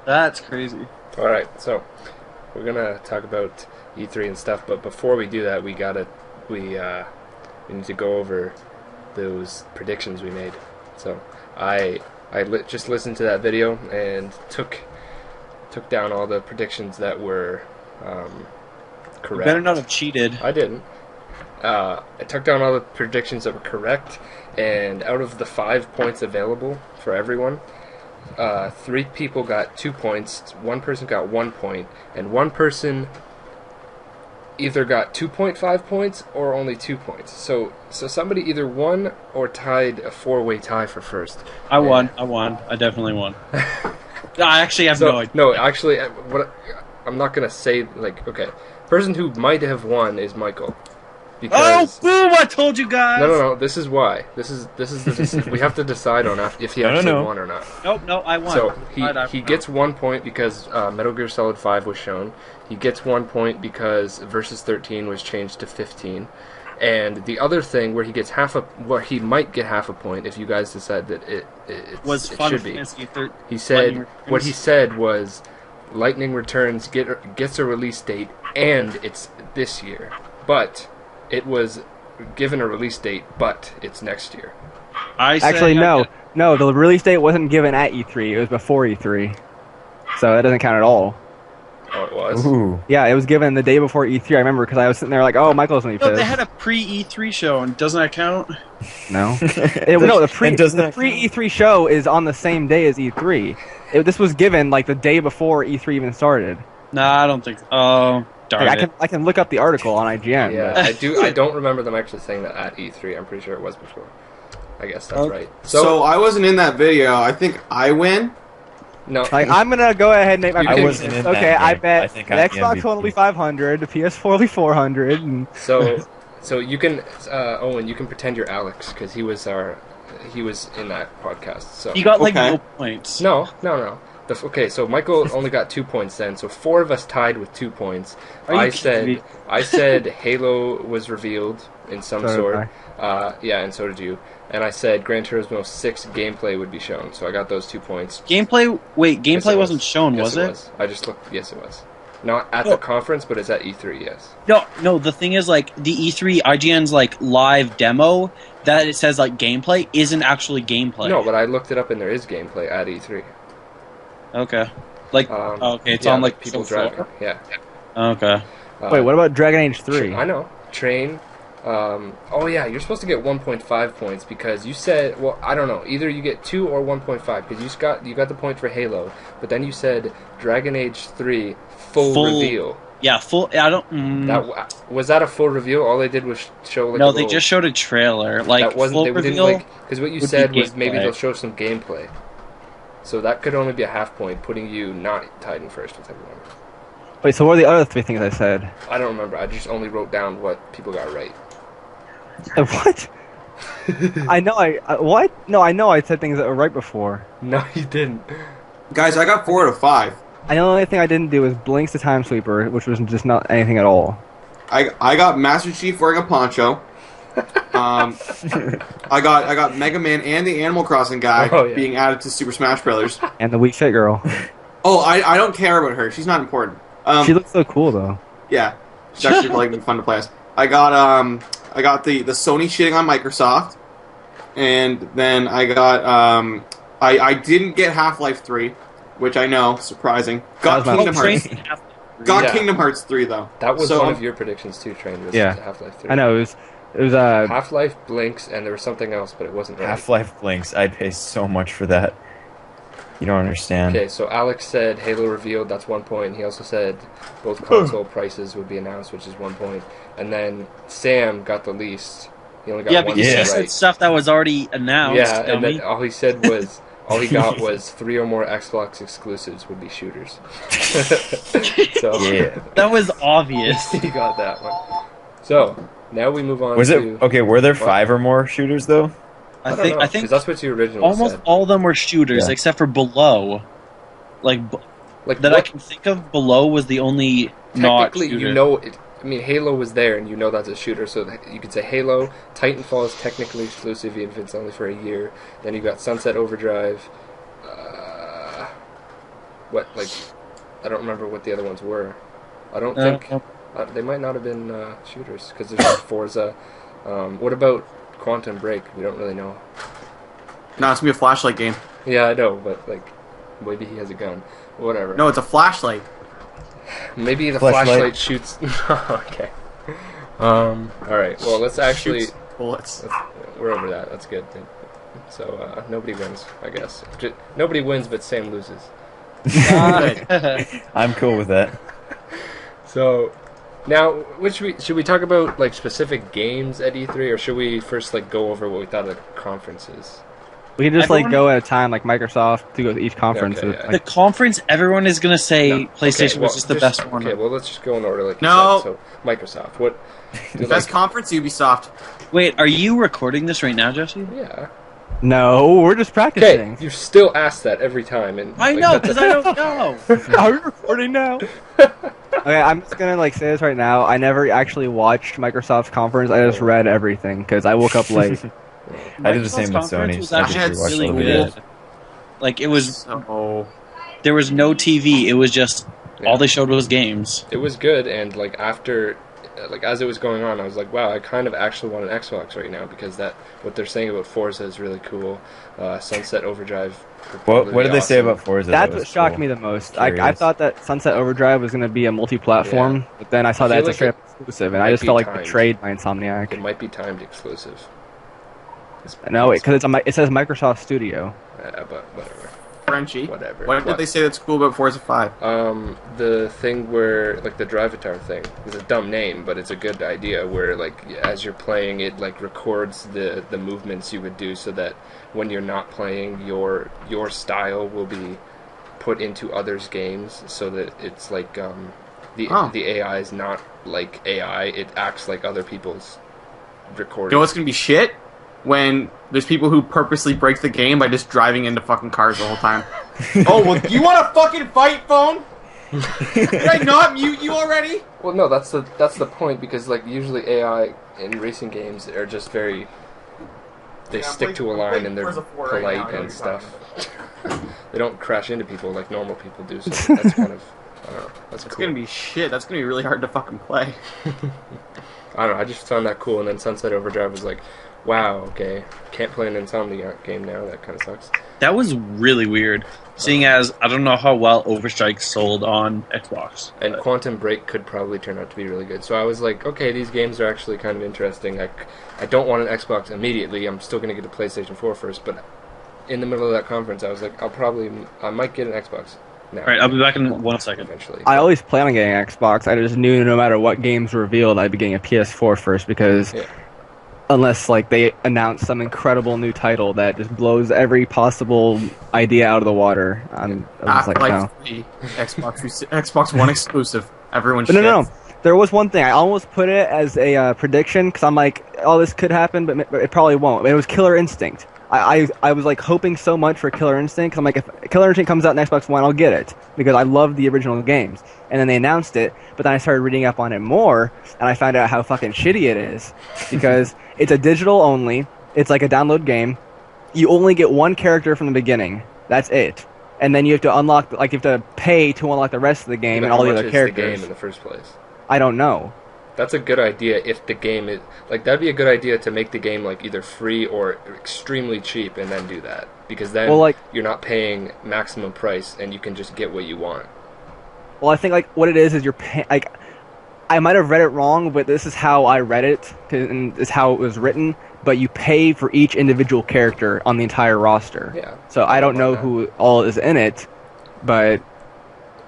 That's crazy. All right, so we're gonna talk about E3 and stuff, but before we do that, we need to go over those predictions we made. So I just listened to that video and took down all the predictions that were correct. You better not have cheated. I didn't. I took down all the predictions that were correct, and out of the 5 points available for everyone, 3 people got 2 points, 1 person got 1 point, and 1 person either got 2.5 points or only 2 points. So somebody either won or tied a 4-way tie for first. I won. I definitely won. I actually have no idea. No, actually, I'm not gonna say okay. Person who might have won is Michael. Because boom! I told you guys. No. This is why. This is we have to decide on if he actually won or not. Nope, no, I won. So he gets 1 point because Metal Gear Solid 5 was shown. He gets 1 point because Versus 13 was changed to 15. And the other thing where he might get half a point if you guys decide that it should be. He said what he said was Lightning Returns gets a release date and it's this year, but it was given a release date, but it's next year. Actually, no. The release date wasn't given at E3. It was before E3, so that doesn't count at all. Oh, it was? Ooh. Yeah, it was given the day before E3. I remember because I was sitting there like, oh, Michael's going to be pissed. They had a pre-E3 show, and doesn't that count? No. The pre-E3 show is on the same day as E3. This was given like the day before E3 even started. Nah, I don't think. Oh, darn it! I can look up the article on IGN. Yeah, I do. I don't remember them actually saying that at E3. I'm pretty sure it was before. I guess that's right. So I wasn't in that video. I think I win. No, I'm gonna go ahead and make my I wasn't in that okay, I game. bet I think the I'm Xbox One will be 500, the PS4 will be 400. And... So you can Owen, you can pretend you're Alex because he was in that podcast. So he got no points. No. So Michael only got 2 points then. So 4 of us tied with 2 points. I said Halo was revealed in some sort. And so did you. And I said Gran Turismo 6 gameplay would be shown. So I got those 2 points. Gameplay wasn't shown, yes, was it? I just looked. Yes, it was. Not at the conference, but it's at E3. Yes. No. The thing is, the E3 IGN's live demo that it says gameplay isn't actually gameplay. No, but I looked it up and there is gameplay at E3. Okay. It's on people driving. Yeah. Okay. Wait, what about Dragon Age 3? I know. Train. You're supposed to get 1.5 points because you said, well, I don't know, either you get 2 or 1.5 because you got the point for Halo, but then you said Dragon Age 3 full reveal. Yeah, full. I don't. Was that a full reveal? All they did was show No, they just showed a trailer. That wasn't. Full they reveal didn't because what you said was maybe they'll show some gameplay. So that could only be a half point, putting you not tied in first with everyone. Wait, so what are the other 3 things I said? I don't remember. I just only wrote down what people got right. What? I know what? No, I know I said things that were right before. No, you didn't. Guys, I got 4 out of 5. I know the only thing I didn't do was Blinks the Time Sweeper, which was just not anything at all. I got Master Chief wearing a poncho. I got Mega Man and the Animal Crossing guy being added to Super Smash Brothers. And the Wii Fit girl. I don't care about her. She's not important. She looks so cool though. Yeah, she's actually probably fun to play as. I got the Sony shitting on Microsoft, and then I got I didn't get Half-Life 3, which I know, surprising. Got Kingdom Hearts. Kingdom Hearts 3 though. That was one of your predictions too, Train. Was Half-Life 3. I know it was Half-Life, Blinks, and there was something else, but it wasn't right. Half-Life Blinks. I'd pay so much for that. You don't understand. Okay, so Alex said Halo revealed, that's 1 point. He also said both console prices would be announced, which is 1 point. And then Sam got the least. He only got 1 point because he said stuff that was already announced. Yeah, and then all he said was, all he got was 3 or more Xbox exclusives would be shooters. So that was obvious. He got that one. So now we move on. Were there 5 or more shooters though? I think because that's what you originally almost said. all of them were shooters except for Below. I can think of, Below was the only not shooter. Halo was there, and that's a shooter. So you could say Halo, Titanfall is technically exclusive, even if it's only for a year. Then you got Sunset Overdrive. what like I don't remember what the other ones were. I don't think they might not have been shooters because there's Forza. What about Quantum Break? We don't really know. No, it's gonna be a flashlight game. Yeah, I know, but like maybe he has a gun. Whatever. No, it's a flashlight. Maybe the flashlight shoots. Okay. All right. Well, let's actually. Shoots bullets. We're over that. That's good. So nobody wins, I guess. Nobody wins, but Sam loses. I'm cool with that. So now, should we talk about like specific games at E3, or should we first like go over what we thought of the conferences? We can just go at a time, like Microsoft, to go to each conference. Okay, yeah. The conference, everone is going to say PlayStation was just the best one. Okay, well, let's just go in order. Like you said. So, Microsoft. What? The best conference, Ubisoft. Wait, are you recording this right now, Jesse? Yeah. No, we're just practicing. Okay, you still ask that every time. And I know, because I don't know. Are we recording now? Okay, I'm just going to say this right now. I never actually watched Microsoft's conference. I just read everything, because I woke up late. I did the same with Sony. Was actually really good. Like it was. There was no TV. It was just all they showed was games. It was good, and like after, like as it was going on, I was like, wow, I kind of actually want an Xbox right now because what they're saying about Forza is really cool. Sunset Overdrive. What did they say about Forza? That's what shocked me the most. I thought that Sunset Overdrive was going to be a multi-platform, but then I saw that it's a straight exclusive, and I just felt like betrayed by Insomniac. It might be timed exclusive. No, because it says Microsoft Studio. But whatever. Frenchie. Whatever. What did they say that's cool about Forza 5? The thing where, like, the Drivatar thing is a dumb name, but it's a good idea where, like, as you're playing, it, like, records the movements you would do so that when you're not playing, your style will be put into others' games so that it's, like, the AI is not like AI, it acts like other people's recording. You know what's going to be shit? When there's people who purposely break the game by just driving into fucking cars the whole time. Oh, well, do you want to fucking fight, phone? Did I not mute you already? Well, no, that's the point, because like usually AI in racing games are just very... They stick to a line and they're polite and stuff. They don't crash into people like normal people do, so that's kind of... I don't know, that's cool. Gonna be shit. That's gonna be really hard to fucking play. I don't know, I just found that cool, and then Sunset Overdrive was like... Wow, okay. Can't play an Insomniac game now, that kind of sucks. That was really weird, seeing as I don't know how well Overstrike sold on Xbox. And Quantum Break could probably turn out to be really good. So I was like, okay, these games are actually kind of interesting. I don't want an Xbox immediately. I'm still going to get a PlayStation 4 first, but in the middle of that conference, I was like, I might get an Xbox now. Alright, I'll be back in 1 second. Eventually. I always plan on getting an Xbox. I just knew no matter what games were revealed, I'd be getting a PS4 first because... Yeah. Unless, like, they announce some incredible new title that just blows every possible idea out of the water. I'm just like, no. Xbox One exclusive. Everyone should. No. There was one thing. I almost put it as a prediction, because I'm like, oh, this could happen, but it probably won't. It was Killer Instinct. I was, like, hoping so much for Killer Instinct, because I'm like, if Killer Instinct comes out on Xbox One, I'll get it, because I love the original games. And then they announced it, but then I started reading up on it more, and I found out how fucking shitty it is, because... It's a digital only. It's like a download game. You only get one character from the beginning. That's it. And then you have to unlock, like, you have to pay to unlock the rest of the game and all the other characters. The game in the first place? I don't know. That's a good idea if the game is... Like, that'd be a good idea to make the game, like, either free or extremely cheap and then do that. Because then you're not paying maximum price and you can just get what you want. Well, I think, like, what it is you're paying... Like, I might have read it wrong, but this is how I read it, and this is how it was written, but you pay for each individual character on the entire roster. Yeah. So I don't know who all is in it, but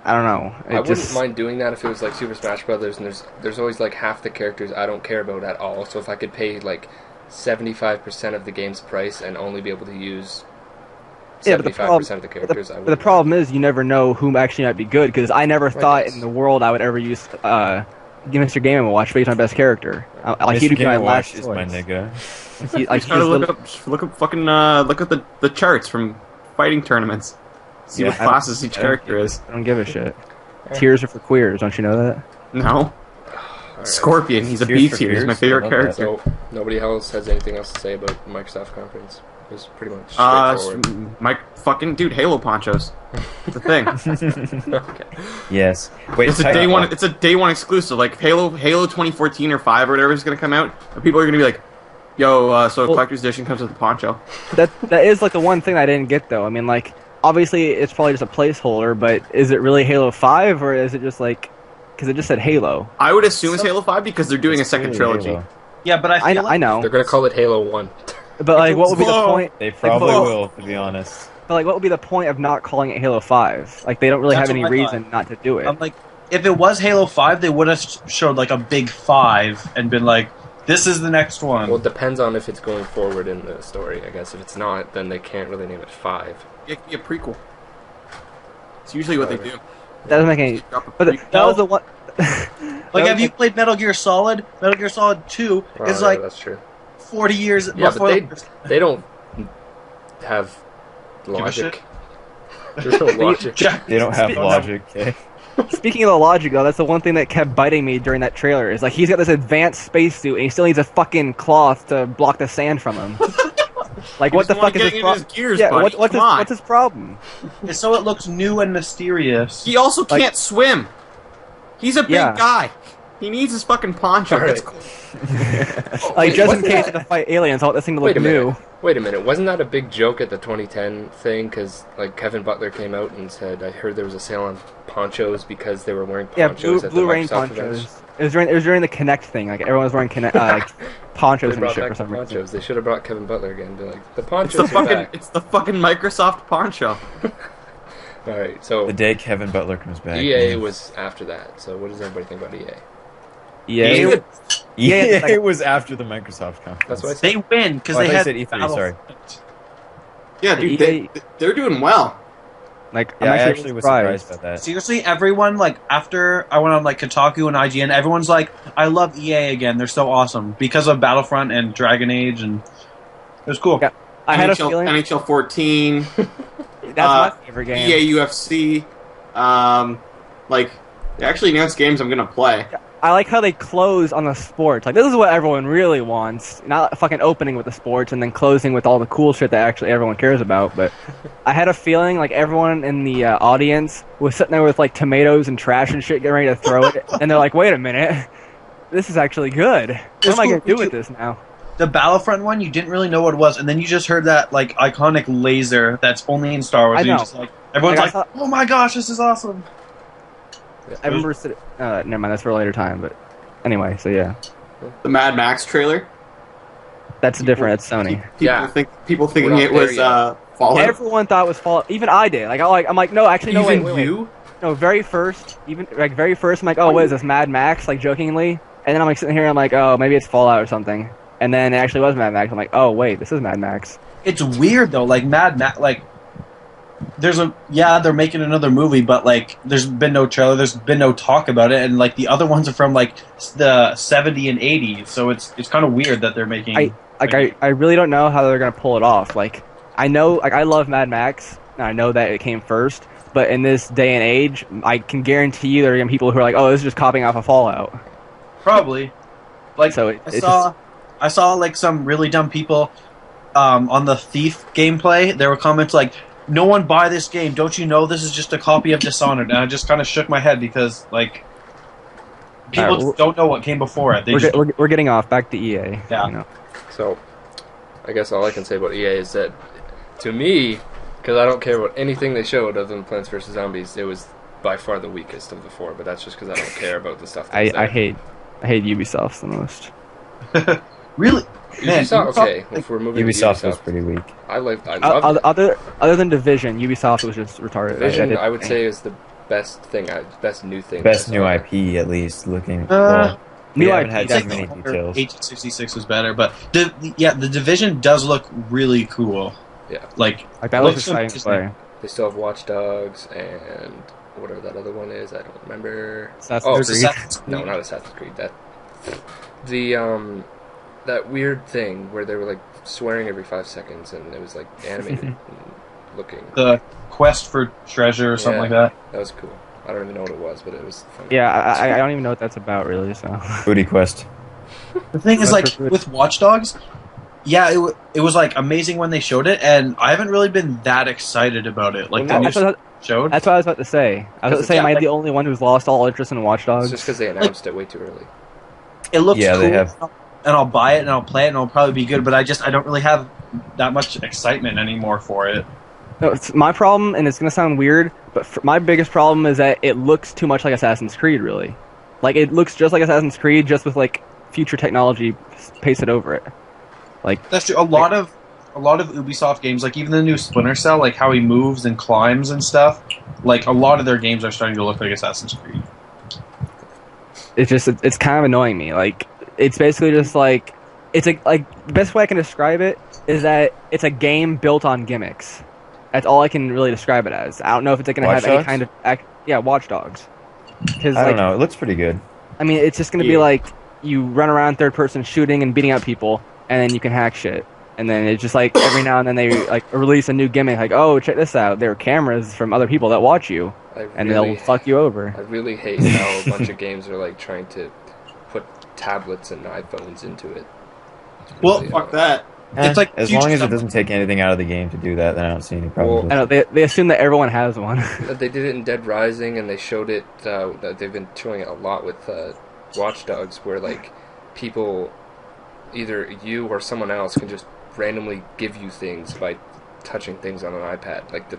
I don't know. I wouldn't mind doing that if it was like Super Smash Brothers, and there's always like half the characters I don't care about at all, so if I could pay like 75% of the game's price and only be able to use 75% of the characters, I would. But the problem is you never know who actually might be good, because I never thought in the world I would ever use... Mr. Game & Watch, but he's my best character. Like, Mr. Game & Watch is my nigga. Look at the charts from fighting tournaments. See what classes each character is. I don't give a shit. Tears are for queers, don't you know that? No. Right. Scorpion, he's a B tier. He's my favorite character. So nobody else has anything else to say about the Microsoft conference. was pretty much straightforward. My fucking dude, Halo ponchos. It's a thing. Okay. Yes. Wait, It's a day one. It's a day one exclusive. Like Halo 2014 or 5 or whatever is gonna come out. And people are gonna be like, "Yo, so collector's edition comes with a poncho." That is like the one thing I didn't get though. I mean, like obviously it's probably just a placeholder, but is it really Halo 5 or is it just like because it just said Halo? I would assume it's Halo 5 because they're doing a second trilogy. Halo. Yeah, but I know. They're gonna call it Halo 1. But like, what would be the point? They probably will, to be honest. But like, what would be the point of not calling it Halo 5? Like, they don't really have any reason not to do it. I'm like, if it was Halo 5, they would have showed like a big 5 and been like, "This is the next one." Well, it depends on if it's going forward in the story. I guess if it's not, then they can't really name it 5. It could be a prequel. It's usually what they do. That doesn't make any. But that was the one. Like, have you played Metal Gear Solid? Metal Gear Solid 2 is like that's true. 40 years Yeah, before. but they don't have logic. There's no logic. They don't have logic. Okay. Speaking of the logic, though, that's the one thing that kept biting me during that trailer. Is like he's got this advanced spacesuit and he still needs a fucking cloth to block the sand from him. Like, what the fuck is his problem? Yeah, what's his problem? So it looks new and mysterious. He also can't swim. He's a big guy. He needs his fucking poncho. Right. It's cool. Like, just in case to fight aliens, I want this thing to look new. Wait a minute. Wasn't that a big joke at the 2010 thing? Because like Kevin Butler came out and said, "I heard there was a sale on ponchos because they were wearing ponchos." Yeah, Blue Rain ponchos. It was during the Connect thing. Like everyone was wearing ponchos and shit for some reason. They should have brought Kevin Butler again. Be like, the ponchos are back. It's the fucking Microsoft poncho. All right, so the day Kevin Butler comes back. EA was after that. So what does everybody think about EA? EA was after the Microsoft conference. That's what I said. They win because they had said E3. Sorry. Yeah, dude, they're doing well. Like, I actually was surprised by that. Seriously, everyone, like, after I went on, like, Kotaku and IGN, everyone's like, "I love EA again. They're so awesome." Because of Battlefront and Dragon Age, and it was cool. Yeah. I had a feeling... NHL 14. That's my favorite game. EA UFC. Like, they actually announced games I'm going to play. I like how they close on the sports. Like, this is what everyone really wants. Not fucking opening with the sports and then closing with all the cool shit that actually everyone cares about. But I had a feeling like everyone in the audience was sitting there with like tomatoes and trash and shit getting ready to throw it. And they're like, wait a minute. This is actually good. What am I going to do with this now? The Battlefront one, you didn't really know what it was. And then you just heard that, like, iconic laser that's only in Star Wars. I know. And just, like, everyone's like, "Oh my gosh, this is awesome." I remember never mind, that's for a later time, but anyway, so yeah. The Mad Max trailer. That's different, that's Sony. People thinking it was Fallout. Everyone thought it was Fallout. Even I did. Like I'm like, no, actually no, Even wait. you? No, very first, I'm like, oh, what is this, Mad Max? Like jokingly. And then I'm like sitting here and I'm like, oh, maybe it's Fallout or something. And then it actually was Mad Max. I'm like, oh wait, this is Mad Max. It's weird though, like Mad Max, like they're making another movie, but like there's been no trailer, there's been no talk about it, and like the other ones are from like the 70s and 80s, so it's kind of weird that they're making. I really don't know how they're gonna pull it off. Like I know, like I love Mad Max, and I know that it came first, but in this day and age, I can guarantee you there are gonna be people who are like, oh, this is just copying off of Fallout. Probably. Like so I saw like some really dumb people on the Thief gameplay. There were comments like, "No one buy this game. Don't you know this is just a copy of Dishonored?" And I just kind of shook my head because like people just don't know what came before it. We're getting off. Back to EA. Yeah. You know. So, I guess all I can say about EA is that, to me, because I don't care about anything they showed other than Plants vs. Zombies, it was by far the weakest of the four, but that's just because I don't care about the stuff that's I hate Ubisoft the most. Really? Man, Ubisoft, okay, if we're moving Ubisoft to Ubisoft was pretty weak. I love other than Division, Ubisoft was just retarded. Division, I would say, is the best thing, best new thing. Best new IP, at least, looking well. New haven't IP. had that many details. Agent 66 was better, but the Division does look really cool. Yeah. Like that looks exciting to play. They still have Watch Dogs and whatever that other one is, I don't remember. Assassin's Creed. No, not Assassin's Creed. That weird thing where they were like swearing every 5 seconds and it was like animated looking. The Quest for Treasure or something like that. That was cool. I don't even know what it was, but it was fun. Yeah, I don't even know what that's about really. So Booty Quest. The thing is, like with Watch Dogs, Yeah, it was like amazing when they showed it, and I haven't really been that excited about it. Like Well, the no. new stuff showed. That's what I was about to say. I was about to say, am I the only one who's lost all interest in Watch Dogs? It's just because they announced it way too early. It looks Yeah, cool, they have. and I'll buy it and I'll play it and it'll probably be good. But I don't really have that much excitement anymore for it. No, it's my problem, and it's gonna sound weird, but my biggest problem is that it looks too much like Assassin's Creed. Really, like it looks just like Assassin's Creed, just with like future technology pasted over it. Like That's true. A lot of Ubisoft games, like even the new Splinter Cell, like how he moves and climbs and stuff. Like a lot of their games are starting to look like Assassin's Creed. it's kind of annoying me. Like it's basically just like like the best way I can describe it is that it's a game built on gimmicks. That's all I can really describe it as. I don't know if it's going to Watch have any Dogs? kind of Watch Dogs. Because I don't know. It looks pretty good. I mean, it's just going to be like you run around third person shooting and beating up people, and then you can hack shit. And then it's just like every now and then they like release a new gimmick, like, oh, check this out. There are cameras from other people that watch you, and they'll fuck you over. I really hate how a bunch of games are like trying to put tablets and iPhones into it. Well, Really Fuck that. It's like as future long as it stuff. doesn't take anything out of the game to do that, then I don't see any problem. I with know they assume that everyone has one. They did it in Dead Rising, and they showed it. That they've been showing it a lot with Watch Dogs, where like people, either you or someone else, can just randomly give you things by touching things on an iPad, like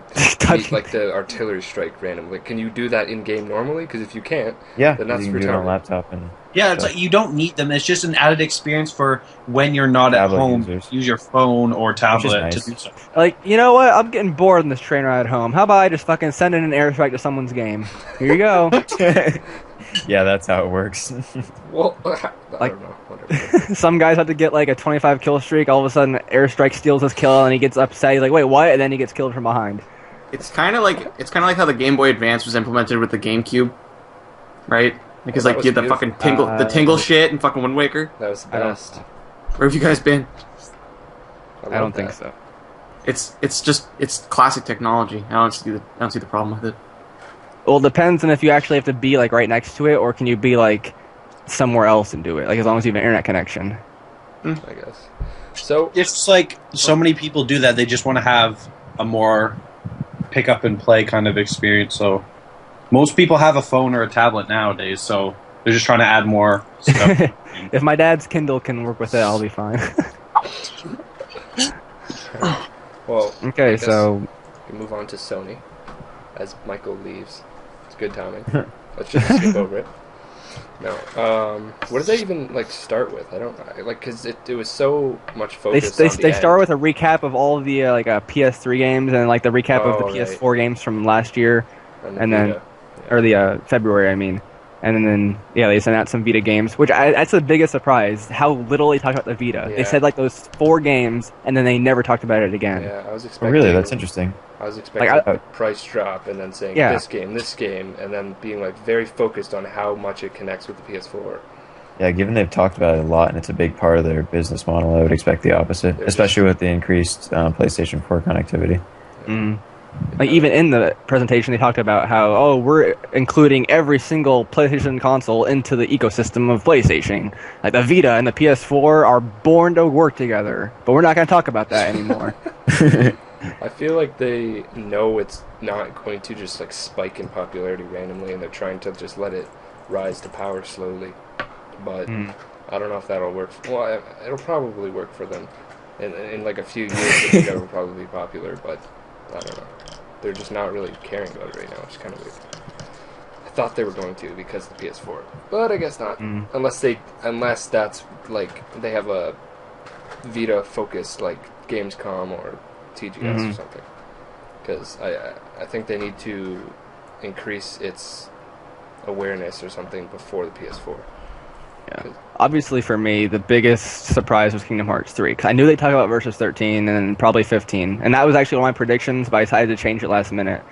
the artillery strike randomly. Can you do that in game normally? Because if you can't, yeah, then that's you can do it on retarded. laptop and Yeah, it's like you don't need them. It's just an added experience for when you're not at Tablet home. users. Use your phone or tablet nice. to do stuff. Like, you know what? I'm getting bored in this train ride home. How about I just fucking send in an airstrike to someone's game? Here you go. yeah, that's how it works. Well, I Like- don't know. Whatever. Some guys have to get like a 25 kill streak. All of a sudden, airstrike steals his kill, and he gets upset. He's like, "Wait, what?" And then he gets killed from behind. It's kind of like how the Game Boy Advance was implemented with the GameCube, right? Because That like was you had the beautiful. fucking tingle shit and fucking Wind Waker. That was the I don't- best. Where have you guys been? I love don't think that. so. It's classic technology. I don't see the problem with it. Well, it depends on if you actually have to be like right next to it, or can you be like somewhere else and do it? Like as long as you have an internet connection. I guess. So It's like so many people do that. They just want to have a more pick up and play kind of experience. So most people have a phone or a tablet nowadays. So they're just trying to add more stuff. If my dad's Kindle can work with it, I'll be fine. well, I Okay, guess so we move on to Sony as Michael leaves. It's good timing. Let's just skip over it. No. What did they even like start with? I don't like because it was so much focus. they on the start end. with a recap of all of the PS3 games and like the recap of the Oh, right. PS4 games from last year, the and then- Vita. or the February, I mean. And then they sent out some Vita games, which that's the biggest surprise. How little they talked about the Vita. Yeah. They said like those 4 games, and then they never talked about it again. Yeah, I was Oh, expecting. really? That's interesting. I was expecting Like, a price drop and then saying Yeah. this game, and then being like very focused on how much it connects with the PS4. Yeah, given they've talked about it a lot and it's a big part of their business model, I would expect the opposite, They're especially with the increased PlayStation 4 connectivity. Mm. Like even in the presentation, they talked about how we're including every single PlayStation console into the ecosystem of PlayStation. Like the Vita and the PS4 are born to work together, but we're not going to talk about that anymore. I feel like they know it's not going to just like spike in popularity randomly, and they're trying to just let it rise to power slowly. But I don't know if that'll work. Well, it'll probably work for them. In like a few years, the Vita will probably be popular, but I don't know. They're just not really caring about it right now, which is kind of weird. I thought they were going to because of the PS4, but I guess not. Unless that's like they have a Vita focused like Gamescom or TGS or something. Because I think they need to increase its awareness or something before the PS4. Yeah. Obviously, for me, the biggest surprise was Kingdom Hearts 3. Because I knew they'd talk about Versus 13 and then probably 15. And that was actually one of my predictions, but I decided to change it last minute.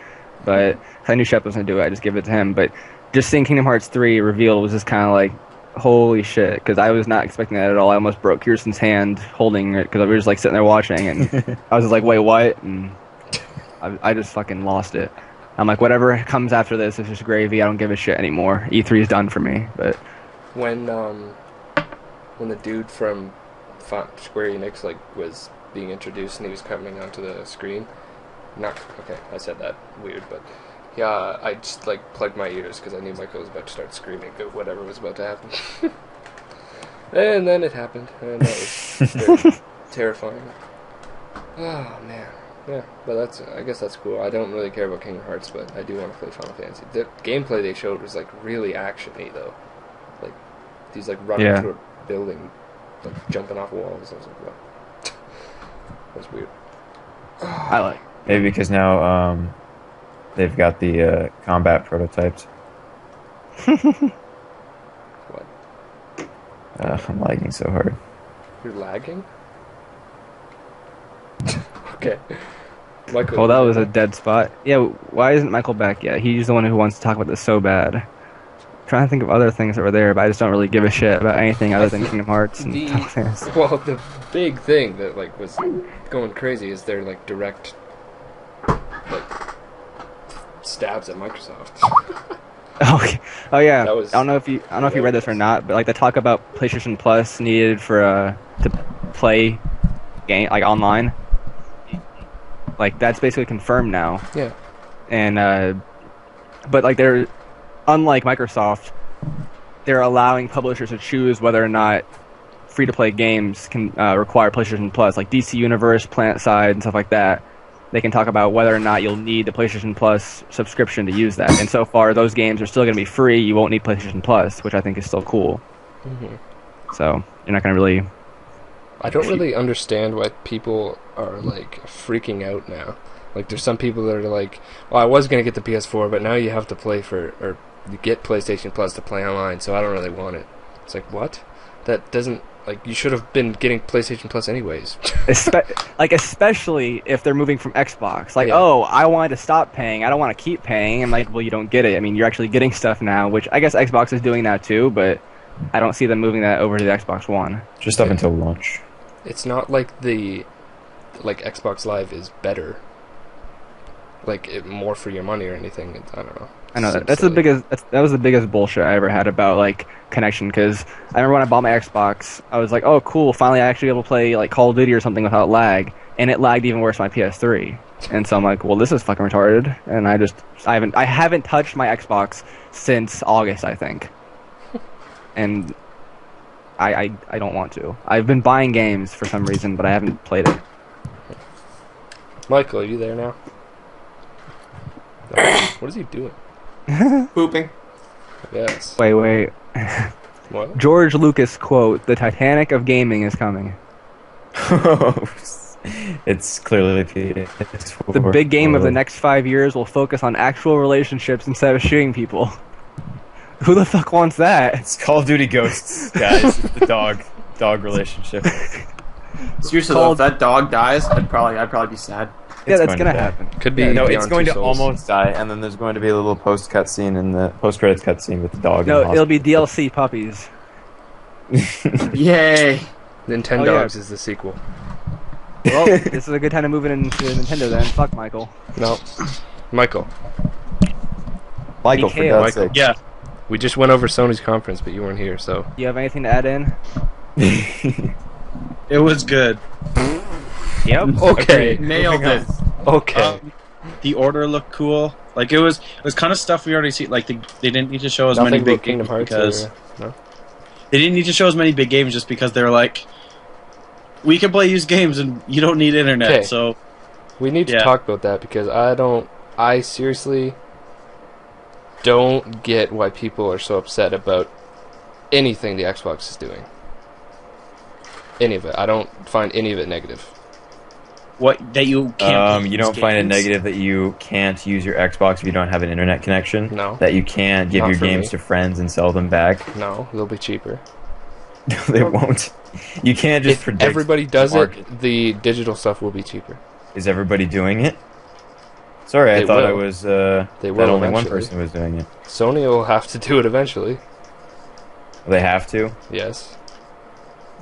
But 'cause I knew Shep was going to do it, I just give it to him. But just seeing Kingdom Hearts 3 revealed was just kind of like, holy shit. Because I was not expecting that at all. I almost broke Kirsten's hand holding it because we were just like sitting there watching. And I was just like, wait, what? And I just fucking lost it. I'm like, whatever comes after this is just gravy. I don't give a shit anymore. E3 is done for me. But When the dude from Square Enix was being introduced and he was coming onto the screen. Not okay. I said that weird, but yeah, I just plugged my ears because I knew Michael was about to start screaming at whatever was about to happen. And then it happened, and that was very terrifying. Oh man, yeah, but I guess that's cool. I don't really care about Kingdom Hearts, but I do want to play Final Fantasy. The gameplay they showed was really action-y though, these running through a building, jumping off walls. I was like, what? That was weird. I like. Maybe because now they've got the combat prototypes. What? I'm lagging so hard. You're lagging? Okay. Michael. Well, that was a dead spot. Yeah, why isn't Michael back yet? He's the one who wants to talk about this so bad. I'm trying to think of other things that were there, but I just don't really give a shit about anything other than Kingdom Hearts and Final Fantasy. Well, the big thing that was going crazy is their direct stabs at Microsoft. Okay. Oh yeah. That was I don't know if you read this or not, but they talk about PlayStation Plus needed for to play game online. That's basically confirmed now. Yeah. And but they're unlike Microsoft, they're allowing publishers to choose whether or not free-to-play games can require PlayStation Plus, like DC Universe, PlanetSide, and stuff like that. They can talk about whether or not you'll need the PlayStation Plus subscription to use that. And so far, those games are still going to be free. You won't need PlayStation Plus, which I think is still cool. Mm-hmm. So you're not going to really... I don't really understand why people are freaking out now. There's some people that are like, well, I was going to get the PS4, but now you have to you get PlayStation Plus to play online, so I don't really want it. It's like, what? That doesn't... you should have been getting PlayStation Plus anyways. Especially if they're moving from Xbox. Oh, I wanted to stop paying. I don't want to keep paying. I'm like, well, you don't get it. I mean, you're actually getting stuff now, which I guess Xbox is doing that too, but I don't see them moving that over to the Xbox One. Just up until launch. It's not the Xbox Live is better. More for your money or anything. I don't know. I know that was the biggest bullshit I ever had about connection, because I remember when I bought my Xbox, I was like, oh cool, finally I actually able to play Call of Duty or something without lag, and it lagged even worse on my PS3. And so I'm like, well, this is fucking retarded, and I haven't touched my Xbox since August, I think. And I don't want to. I've been buying games for some reason, but I haven't played it. Michael, are you there now? What is he doing? Pooping. Yes. Wait. What? George Lucas quote: "The Titanic of gaming is coming." It's clearly the big game of the next 5 years will focus on actual relationships instead of shooting people. Who the fuck wants that? It's Call of Duty Ghosts, guys. It's the dog relationship. Seriously, though, if that dog dies, I'd probably be sad. Yeah, that's gonna happen. Could be. No, it's Beyond going Two to Souls. almost die, and then there's going to be a little post credits cutscene with the dog. No, in the it'll be DLC puppies. Yay! Nintendogs is the sequel. Well, this is a good time to move it into Nintendo then. Fuck Michael. No. Michael. Michael, for Mikhail. God's sake. Yeah. We just went over Sony's conference, but you weren't here, so... You have anything to add in? It was good. Yep. Okay. Nailed it. Okay. The order looked cool. It was kind of stuff we already see. They didn't need to show as Nothing many big but Kingdom games Hearts because no? they didn't need to show as many big games just because they're like, we can play used games and you don't need internet. Okay. So We need to talk about that because I seriously don't get why people are so upset about anything the Xbox is doing. Any of it. I don't find any of it negative. what that you can't. You don't find it negative that you can't use your Xbox if you don't have an internet connection? No. That you can't give Not your for games me. to friends and sell them back? No, they'll be cheaper. They won't. You can't just If predict. everybody does the market. it, the digital stuff will be cheaper. Is everybody doing it? Sorry, I They thought will. I was. They that will only one eventually. person was doing it. Sony will have to do it eventually. They have to. Yes.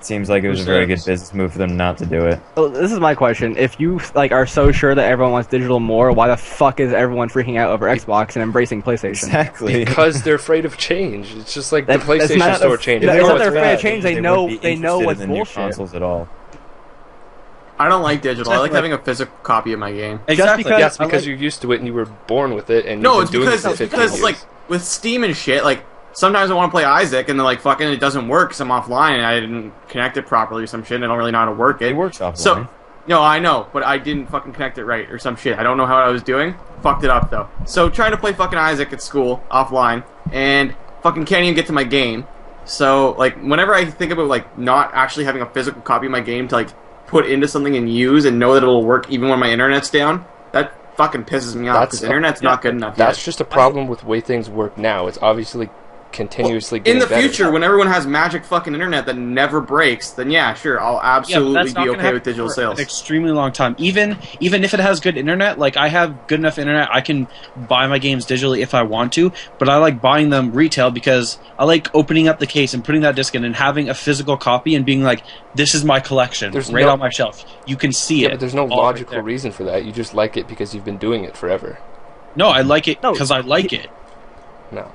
It seems like it was a very good business move for them not to do it. So this is my question: if you are so sure that everyone wants digital more, why the fuck is everyone freaking out over Xbox and embracing PlayStation? Exactly. Because they're afraid of change. It's just like the That's PlayStation not Store changes. It's Oh, not it's they're afraid bad. of change. They know what's in the new bullshit. consoles at all. I don't like digital. I like Exactly. having a physical copy of my game. Exactly. because- Yeah, it's I because like- you're used to it and you were born with it, and No, you've it's been doing because it for 15 years. like with Steam and shit, like sometimes I want to play Isaac and then like fucking it doesn't work because I'm offline and I didn't connect it properly or some shit. And I don't really know how to work it. It works offline. So, no, I know, but I didn't fucking connect it right or some shit. I don't know how I was doing. Fucked it up though. So trying to play fucking Isaac at school offline and fucking can't even get to my game. So like whenever I think about like not actually having a physical copy of my game to like put into something and use and know that it'll work even when my internet's down, that fucking pisses me off because internet's not good enough That's yet. just a problem with the way things work now. It's obviously continuously In getting the better. future, when everyone has magic fucking internet that never breaks, then yeah, sure, I'll Yeah, but absolutely that's not be gonna okay happen with digital for sales. An extremely long time. Even if it has good internet, like I have good enough internet, I can buy my games digitally if I want to. But I like buying them retail because I like opening up the case and putting that disc in and having a physical copy and being like, "This is my collection, There's right no- on my shelf. You can see Yeah, it." but there's no all right logical there. reason for that. You just like it because you've been doing it forever. No, I like it No, because I like it. No.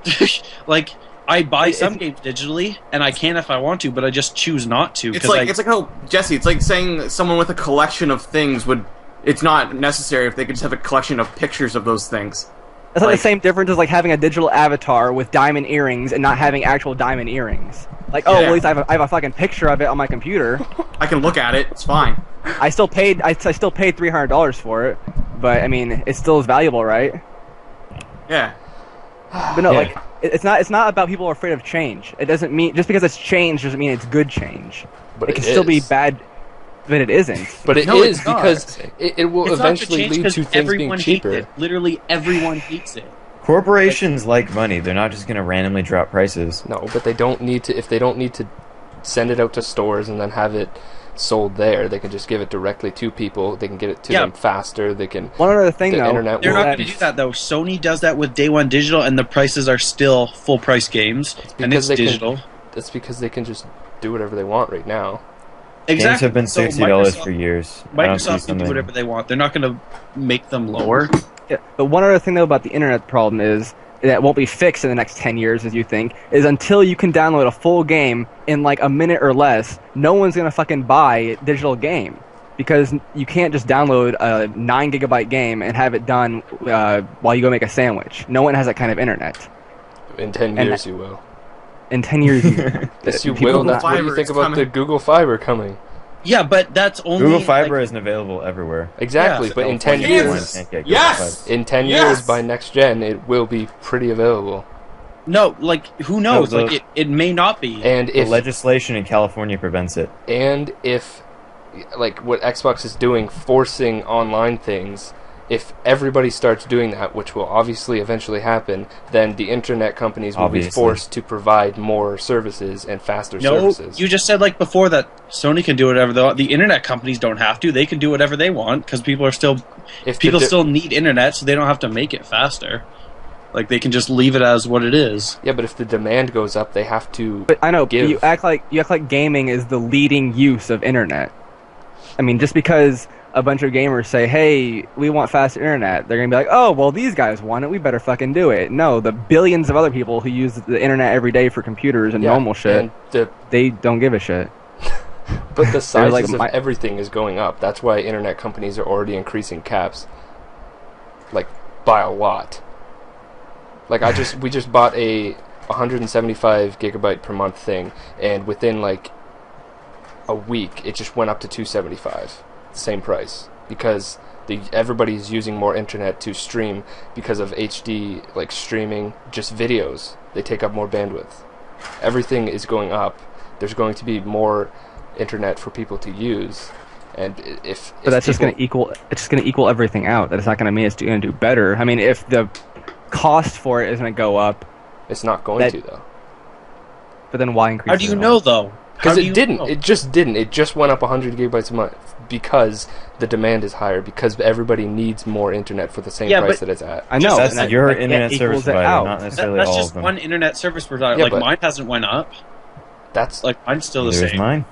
Like I buy some games digitally, and I can if I want to, but I just choose not to. It's 'cause like it's like how Jesse. It's like saying that someone with a collection of things would. It's not necessary if they could just have a collection of pictures of those things. It's not Like- the same difference as like having a digital avatar with diamond earrings and not having actual diamond earrings. Like, oh, Yeah. well, at least I have a fucking picture of it on my computer. I can look at it. It's fine. I still paid $300 for it, but I mean, it still is valuable, right? Yeah. But no, Yeah. like it's not about people are afraid of change. It doesn't mean just because it's change doesn't mean it's good change. But it can still be is. bad, but it isn't. But it No, is it's not. because it will it's not to eventually change lead 'cause to things being everyone hates cheaper. it. Literally, everyone hates it. Corporations like money. They're not just going to randomly drop prices. No, but they don't need to. If they don't need to send it out to stores and then have it sold there, they can just give it directly to people. They can get it to Yeah. them faster. They can. One other thing The though, internet They're will not that- going to do that though. Sony does that with Day One Digital, and the prices are still full price games, and because it's they can- digital. That's because they can just do whatever they want right now. Exactly. Games have been So $60 Microsoft- for years. I don't see Microsoft can do something- whatever they want. They're not going to make them lower. Yeah, but one other thing though about the internet problem is that won't be fixed in the next 10 years as you think is until you can download a full game in like a minute or less, no one's gonna fucking buy a digital game because you can't just download a 9 gigabyte game and have it done while you go make a sandwich. No one has that kind of internet. In 10 And years, you will. In 10 years, Yes, you people will. will That's not- what do you Fiber think is about the coming. Google Fiber coming. Yeah, but that's only Google Fiber like, isn't available everywhere. Exactly, Yeah. but in 10 California, years, Kansas. can't get Google Yes! Fiber. in 10 Yes! years by next gen, it will be pretty available. no, like who knows? No, the- Like it may not be. And The if legislation in California prevents it. like what Xbox is doing, forcing online things, if everybody starts doing that, which will obviously eventually happen, then the internet companies will be Obviously. forced to provide more services and faster No, services. you just said like before that Sony can do whatever they want. The internet companies don't have to. They can do whatever they want because people are still if people the, still need internet, so they don't have to make it faster. Like they can just leave it as what it is. yeah, but if the demand goes up, they have to. but I know but Give. you act like gaming is the leading use of internet. I mean, just because a bunch of gamers say, "Hey, we want fast internet," they're gonna be like, "Oh, well, these guys want it. We better fucking do it." No, the billions of other people who use the internet every day for computers and Yeah, normal shit, and they don't give a shit. but the sizes like of my- everything is going up. That's why internet companies are already increasing caps, like by a lot. Like we just bought a 175 gigabyte per month thing, and within like a week, it just went up to 275, same price, because everybody's using more internet to stream because of HD, like streaming just videos. They take up more bandwidth. Everything is going up. There's going to be more internet for people to use, and if But that's just people- gonna equal. It's just gonna equal everything out. That's not gonna mean it's gonna do better. I mean, if the cost for it is gonna go up, It's not going that- to though. but then why increase? How do you it? know though? How Because do it you didn't. know? It just didn't. It just went up 100 gigabytes a month because the demand is higher, because everybody needs more internet for the same Yeah, price but- that it's at. I know. That's and that- your that internet service equals it provider, out. not necessarily That's all just of them. one internet service provider. Yeah, like but- mine hasn't went up. That's Like mine's still the Neither is same. mine.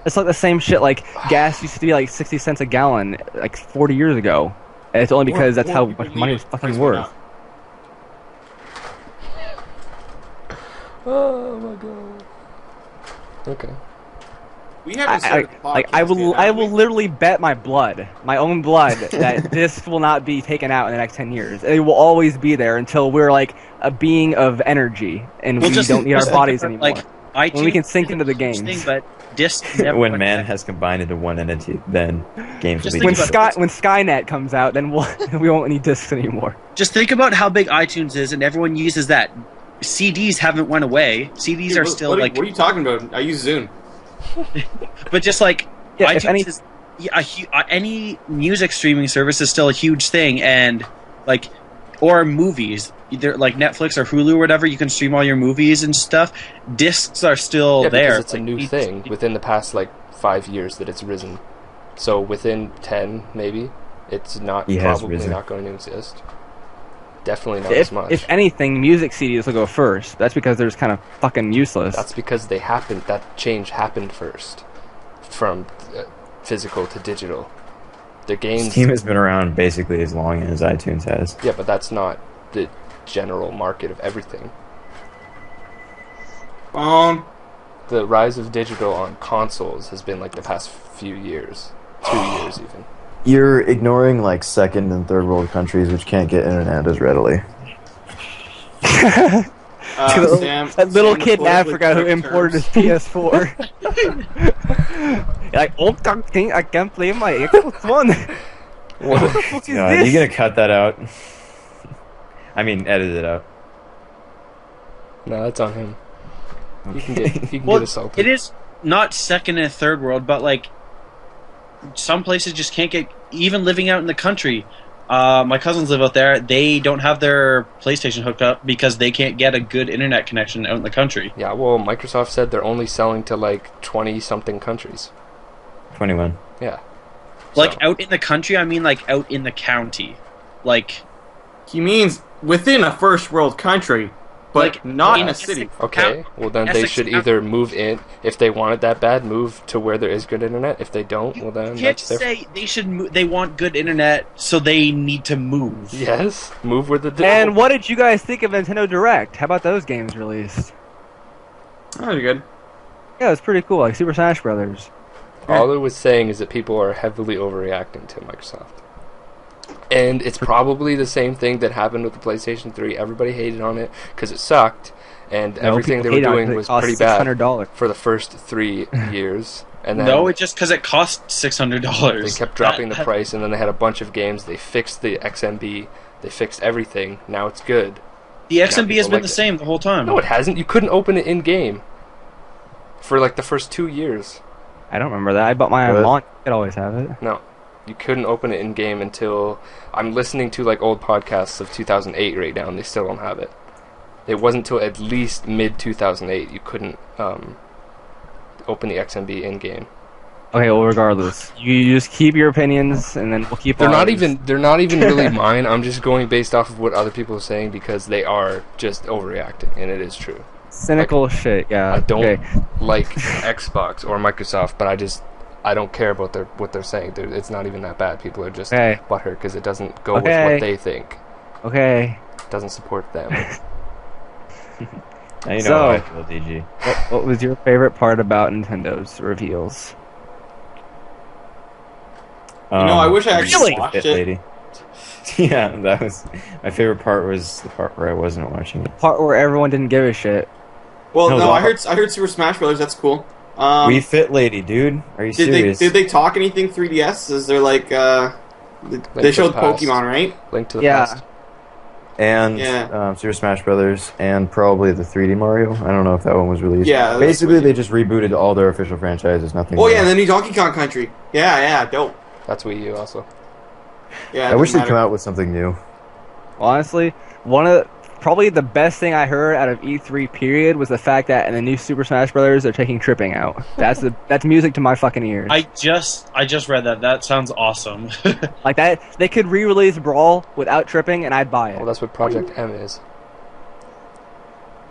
It's like the same shit. Like gas used to be like 60 cents a gallon like 40 years ago. And it's only because that's how much money is fucking worth. Oh my god. Okay. We haven't started the podcast I will yet, I have will we? literally bet my blood, my own blood, that this will not be taken out in the next 10 years. It will always be there until we're like a being of energy and we don't need our bodies anymore. Like, when we can sink into the games. But disc never When went man back. has combined into one entity, then games will Just be think about When Skynet comes out, then we won't need discs anymore. Just think about how big iTunes is, and everyone uses that. CDs haven't went away. CDs Dude, are still what like. are you talking about? I use Zune. But just like Yeah, if iTunes any- is any music streaming service is still a huge thing, and like or movies, either like Netflix or Hulu or whatever, you can stream all your movies and stuff. Discs are still Yeah, there. because it's a new thing within the past like 5 years that it's risen. So within 10, maybe, it's not He has probably risen. not going to exist. Definitely not as much. If anything, music CDs will go first. That's because they're just kind of fucking useless. That's because they happened. That change happened first, from physical to digital. The games. Steam has been around basically as long as iTunes has. Yeah, but that's not the general market of everything. The rise of digital on consoles has been like the past few years, 2 years even. You're ignoring like second and third world countries which can't get internet as readily. Sam, That little Sam the kid in politically Africa who correct imported his terms. PS4. Like, oh, thing, I can't play my Xbox One. What the fuck is God, this? you gonna cut that out? I mean, edit it out. No, that's on him. He can get Well, assaulted. it is not second and third world, but like some places just can't get. Even living out in the country, my cousins live out there. They don't have their PlayStation hooked up because they can't get a good internet connection out in the country. Yeah, well, Microsoft said they're only selling to like 20-something countries. 21. Yeah. Like So- out in the country, I mean like out in the county, like. He means within a first world country, but Like, not in a Essex- city. Okay, well then they Essex should County- either move in, if they want it that bad, move to where there is good internet. If they don't, well then You can't that's just their... say they should. They want good internet, so they need to move. Yes, move where the... And what did you guys think of Nintendo Direct? How about those games released? That was good. Yeah, it was pretty cool, like Super Smash Brothers. All it was saying is that people are heavily overreacting to Microsoft. And it's probably the same thing that happened with the PlayStation 3. Everybody hated on it because it sucked, and everything they were doing was pretty bad $600. for the first 3 years. And then No, it's just because it cost $600. they kept dropping the price, and then they had a bunch of games. They fixed the XMB. They fixed everything. Now it's good. The XMB people has been like the it. same the whole time. No, it hasn't. You couldn't open it in-game for like the first 2 years. I don't remember that. I bought mine on What? launch. I could always have it. No. You couldn't open it in-game until... I'm listening to like old podcasts of 2008 right now, and they still don't have it. It wasn't until at least mid-2008 you couldn't open the XMB in-game. Okay, well, regardless, you just keep your opinions, and then we'll keep. They're not ours. even really mine. I'm just going based off of what other people are saying because they are just overreacting, and it is true. cynical shit. Yeah, I don't okay. like Xbox or Microsoft, but I don't care about what they're saying. It's not even that bad. People are just Okay. butthurt because it doesn't go with Okay. what they think. Okay. It doesn't support them. Now you know So- how I feel, DG. What was your favorite part about Nintendo's reveals? I wish I actually the watched Fit it. Lady. Yeah, that was my favorite part. Was the part where I wasn't watching it. Part where everyone didn't give a shit. Well, No, no, the- I heard Super Smash Brothers. That's cool. We Fit Lady, dude. Are you Did serious? they talk anything 3DS? Is there like to they the showed past. Pokemon, right? Link to the Yeah. past. And Yeah. Super Smash Brothers, and probably the 3D Mario. I don't know if that one was released. Yeah, that's Basically, what- they just rebooted all their official franchises. Nothing. Oh yeah, more. and the new Donkey Kong Country. Yeah, dope. That's Wii U also. Yeah, I wish they'd they'd come out with something new. Honestly, probably the best thing I heard out of E3 period was the fact that in the new Super Smash Brothers they're taking tripping out. That's music to my fucking ears. I just read that. That sounds awesome. Like that, they could re-release Brawl without tripping, and I'd buy it. Well, that's what Project M is.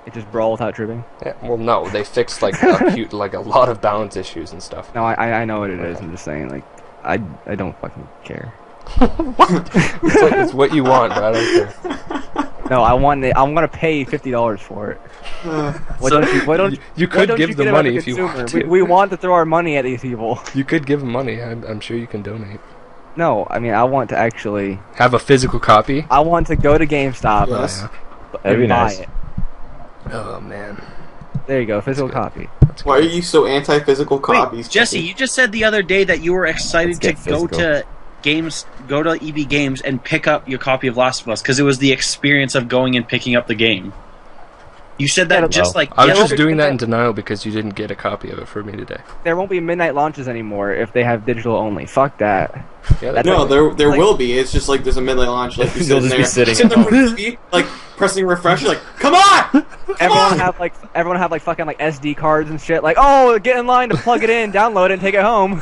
It just brawl without tripping. Yeah, well, no, they fixed like a lot of balance issues and stuff. No, I know what it is. I'm just saying, like, I don't fucking care. It's what you want, but I don't care. No, I want it. I'm gonna pay $50 for it. You could give the money if you want to. We want to throw our money at these people. You could give them money. I'm sure you can donate. No, I mean I want to actually have a physical copy. I want to go to GameStop That'd be and buy nice. it. Oh man. There you go, physical copy. Why are you so anti-physical copies? Wait, Jesse, you just said the other day that you were excited to Let's get go physical. to EB Games and pick up your copy of Last of Us because it was the experience of going and picking up the game. You said that just like I was just yesterday. doing that in denial because you didn't get a copy of it for me today. There won't be midnight launches anymore if they have digital only. Fuck that. Yeah, That's No, like- there will be. It's just like there's a midnight launch. Like You'll just be sitting Sit at there home. with your feet, like pressing refresh. You're like, come on! Everyone have like fucking like SD cards and shit. Like, oh, get in line to plug it in, download it, and take it home.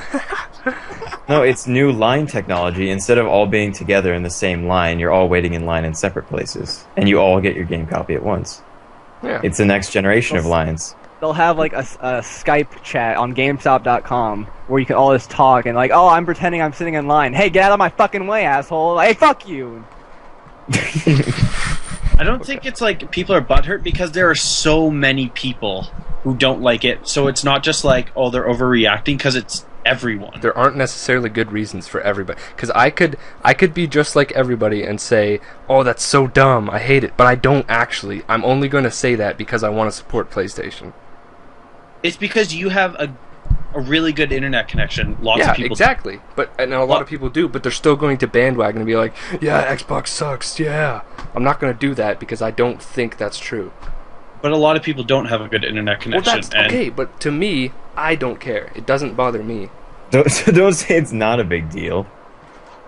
No, it's new line technology. Instead of all being together in the same line, you're all waiting in line in separate places, and you all get your game copy at once. Yeah. It's the next generation of lines. They'll have like a Skype chat on GameStop.com where you can all just talk and like, oh, I'm pretending I'm sitting in line. Hey, get out of my fucking way, asshole! Hey, fuck you! I don't think it's like people are butthurt because there are so many people who don't like it. So it's not just like, oh, they're overreacting because it's everyone. There aren't necessarily good reasons for everybody. Because I could be just like everybody and say, oh, that's so dumb, I hate it. But I don't actually. I'm only going to say that because I want to support PlayStation. It's because you have a really good internet connection. Lots of people exactly. And a lot of people do, but they're still going to bandwagon and be like, yeah, Xbox sucks, yeah. I'm not going to do that because I don't think that's true. But a lot of people don't have a good internet connection. Well, that's okay, but to me, I don't care. It doesn't bother me. Don't say it's not a big deal.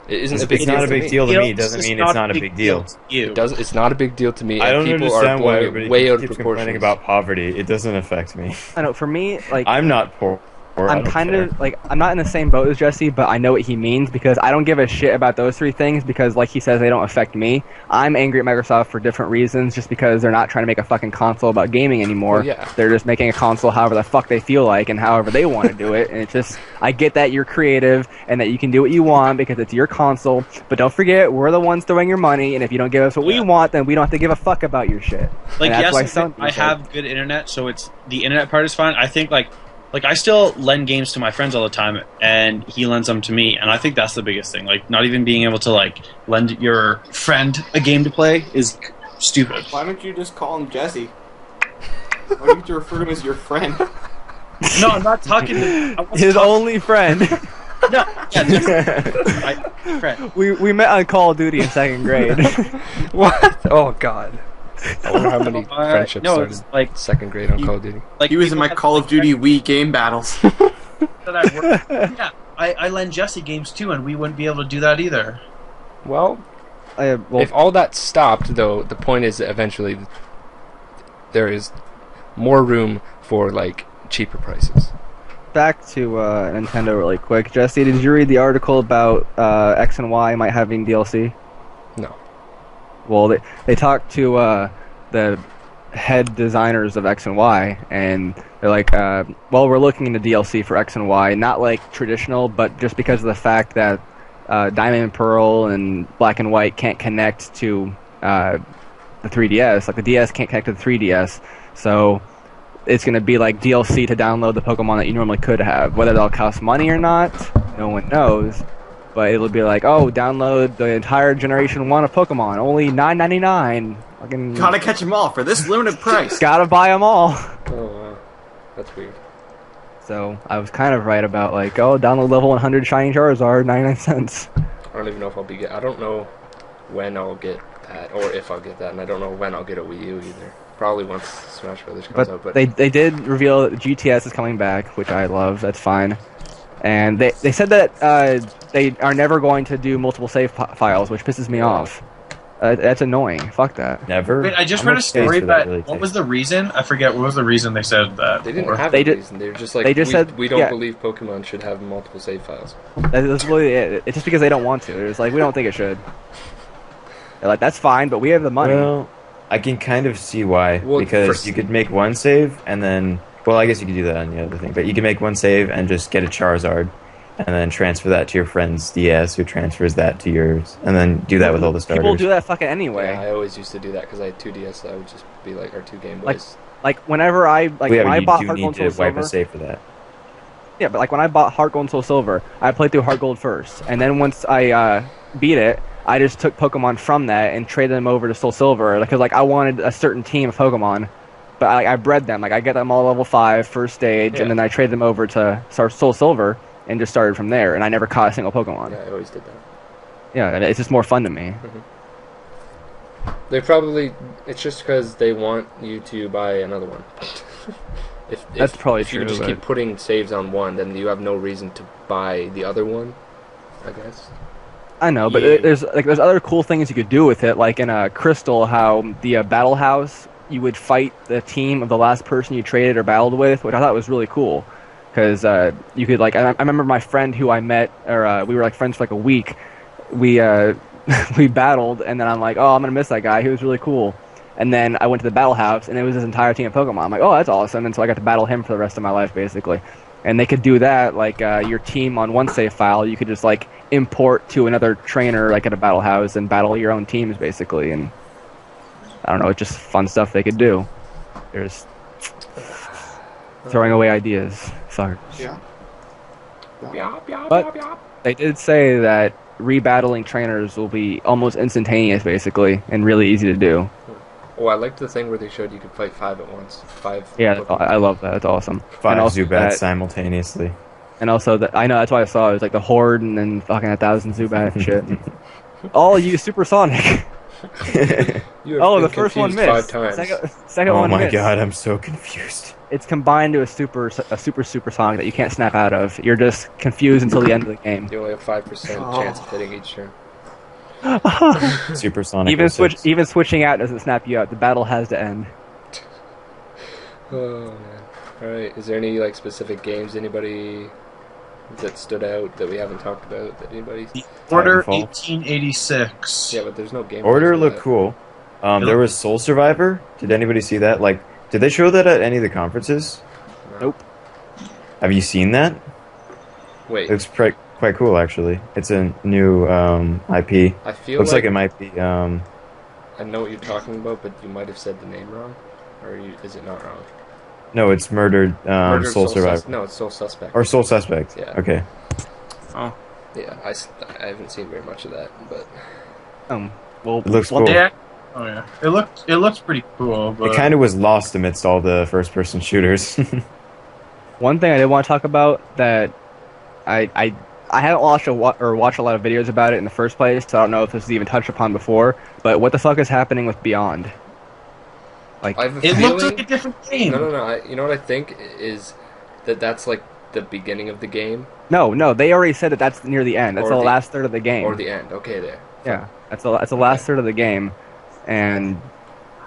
It isn't a If big it's deal not a to big me. deal to me, it doesn't mean it's not a big deal. to you. It's not a big deal to me. I and don't people understand are why blowing everybody it way out of keeps proportion. complaining about poverty. It doesn't affect me. I know. For me, like, I'm not poor. I'm kind of like, I'm not in the same boat as Jesse, but I know what he means because I don't give a shit about those three things because, like he says, they don't affect me. I'm angry at Microsoft for different reasons, just because they're not trying to make a fucking console about gaming anymore. Well, yeah. They're just making a console however the fuck they feel like and however they want to do it. And it's just, I get that you're creative and that you can do what you want because it's your console, but don't forget, we're the ones throwing your money, and if you don't give us what we want, then we don't have to give a fuck about your shit. Like, And that's yes, why I have good internet, so it's the internet part is fine. I think like I still lend games to my friends all the time, and he lends them to me, and I think that's the biggest thing. Like, not even being able to like lend your friend a game to play is stupid. Why don't you just call him Jesse? Why do you have to refer to him as your friend? No, I'm not talking to His only friend. No, yeah, just my friend. we met on Call of Duty in second grade. What? Oh, God. I wonder how many friendships no, started it's like second grade on Call of Duty. like He was in people my have, Call of like, Duty Wii game battles. that I work. Yeah, I lend Jesse games too, and we wouldn't be able to do that either. Well, Well, if all that stopped, though, the point is that eventually there is more room for, like, cheaper prices. back to Nintendo really quick. Jesse, did you read the article about X and Y might having DLC? No. Well, they talked to the head designers of X and Y, and they're like, well, we're looking into DLC for X and Y, not like traditional, but just because of the fact that Diamond and Pearl and Black and White can't connect to the 3DS, like the DS can't connect to the 3DS, so it's going to be like DLC to download the Pokemon that you normally could have. Whether that'll cost money or not, no one knows. But it'll be like, oh, download the entire Generation 1 of Pokemon, only $9.99. Fucking Gotta catch them all for this limited price. gotta buy them all. Oh, wow. That's weird. So I was kind of right about like, oh, download level 100 Shiny Charizard, 99 cents. I don't even know if I'll I don't know when I'll get that, or if I'll get that, and I don't know when I'll get a Wii U either. Probably once Smash Brothers comes out, but they did reveal that GTS is coming back, which I love. That's fine. And they said that they are never going to do multiple save files, which pisses me off. That's annoying. Fuck that. Never. Wait, I just How read a much space story would that that. really What take? was the reason? I forget. What was the reason they said that? they didn't for? have They a did- reason. They were just like, they just said- we don't yeah. believe Pokemon should have multiple save files. That's really it. It's just because they don't want to. It's like, we don't think it should. They're like, that's fine, but we have the money. Well, I can kind of see why, Well, because you could make one save and then, well, I guess you could do that on the other thing, but you can make one save and just get a Charizard, and then transfer that to your friend's DS, who transfers that to yours, and then do that with all the starters. People do that fucking anyway. Yeah, I always used to do that because I had 2 DS. I would just be like, our 2 Game Boys. Like whenever I Well, yeah, when I you bought do Heart Gold need and to Soul wipe Silver. a save for that. Yeah, but like when I bought Heart Gold and Soul Silver, I played through Heart Gold first, and then once I beat it, I just took Pokemon from that and traded them over to Soul Silver because like I wanted a certain team of Pokemon, but I bred them. Like I get them all level 5 first stage, Yeah. and then I traded them over to Soul Silver and just started from there. And I never caught a single Pokemon. Yeah, I always did that. Yeah, it's just more fun to me. They probably... It's just because they want you to buy another one. That's probably if you true, just but- keep putting saves on one, then you have no reason to buy the other one, I guess. I know, but Yeah. there's other cool things you could do with it, like in Crystal, how the Battle House, you would fight the team of the last person you traded or battled with, which I thought was really cool, because you could like I remember my friend who I met, or we were like friends for like a week. We we battled, and then I'm like, oh, I'm gonna miss that guy. He was really cool. And then I went to the Battle House, and it was his entire team of Pokemon. I'm like, oh, that's awesome. And so I got to battle him for the rest of my life, basically. And they could do that, like your team on one save file, you could just like import to another trainer, like at a Battle House, and battle your own teams, basically. And I don't know, it's just fun stuff they could do. There's throwing away ideas. Sorry. Yeah. But they did say that rebattling trainers will be almost instantaneous, basically, and really easy to do. Oh, I liked the thing where they showed you could fight 5 at once. 5. Yeah, I love that. That's awesome. 5 And also Zubats that- simultaneously. And also, I know that's why I saw it was like the Horde and then fucking 1,000 Zubat and shit. All use Supersonic. You have Oh, been the first one confused missed. 5 times. Second Oh one my missed. god, I'm so confused. It's combined to a super Supersonic that you can't snap out of. You're just confused until the end of the game. You only have 5% chance of hitting each turn. Supersonic. Even switching out doesn't snap you out. The battle has to end. Oh man. Alright, is there any like specific games anybody that stood out that we haven't talked about that anybody... Order Titanfall. 1886. Yeah, but there's no game. Order looked cool. There was Soul Survivor. Did anybody see that? Like, did they show that at any of the conferences? Nope. Have you seen that? Wait, It's quite cool, actually. It's a new IP. I feel Looks like it might be. I know what you're talking about, but you might have said the name wrong. Or is it not wrong? No, it's Murdered, Murdered Soul Survivor. No, it's Soul Suspect. Or Soul Suspect. Yeah. Okay. Oh. Yeah, I haven't seen very much of that, but... Well, It looks one- cool. Yeah. Oh yeah. It looked pretty cool, but It kind of was lost amidst all the first-person shooters. One thing I did want to talk about that I haven't watched watched a lot of videos about it in the first place, so I don't know if this was even touched upon before. But what the fuck is happening with Beyond? Like, I have a it feeling... looked like a different game. No. You know what I think is that's like the beginning of the game no, they already said that that's near the end. That's Or the the- last third of the game. or the end. Okay, there. Yeah, that's the last third of the game, and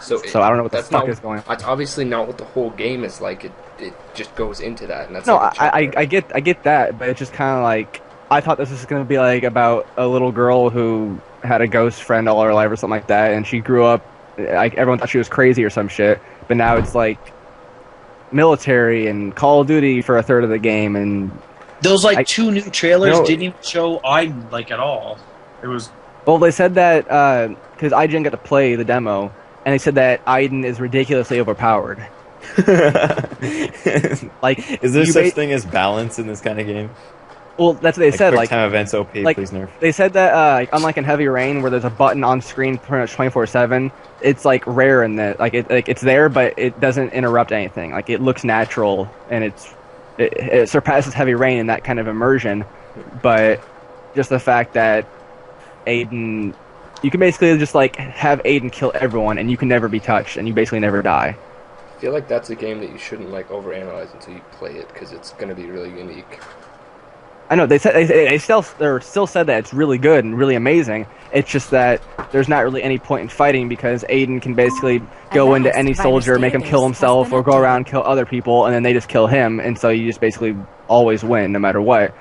So I don't know what the that's fuck not- is going on. That's obviously not what the whole game is like. It just goes into that, and that's No, like a chapter. I get that, but it's just kind of like I thought this was going to be like about a little girl who had a ghost friend all her life or something like that, and she grew up. Like everyone thought she was crazy or some shit, but now it's like military and Call of Duty for a third of the game, and Those I- 2 new trailers No. didn't even show Aiden like at all. It was well, they said that because I didn't get to play the demo, and they said that Aiden is ridiculously overpowered. Like, Is there you such ba- thing as balance in this kind of game? Well, that's what they said. quick Like, time events OP, like- please nerf. they said that unlike in Heavy Rain, where there's a button on screen pretty much 24/7, it's like rare in that it's there, but it doesn't interrupt anything. Like it looks natural, and it surpasses Heavy Rain in that kind of immersion. But just the fact that Aiden, you can basically just like have Aiden kill everyone, and you can never be touched, and you basically never die. I feel like that's a game that you shouldn't like overanalyze until you play it, because it's going to be really unique. I know they said they still said that it's really good and really amazing. It's just that there's not really any point in fighting because Aiden can basically go into any soldier, make him kill himself, or go around and kill other people, and then they just kill him, and so you just basically always win no matter what.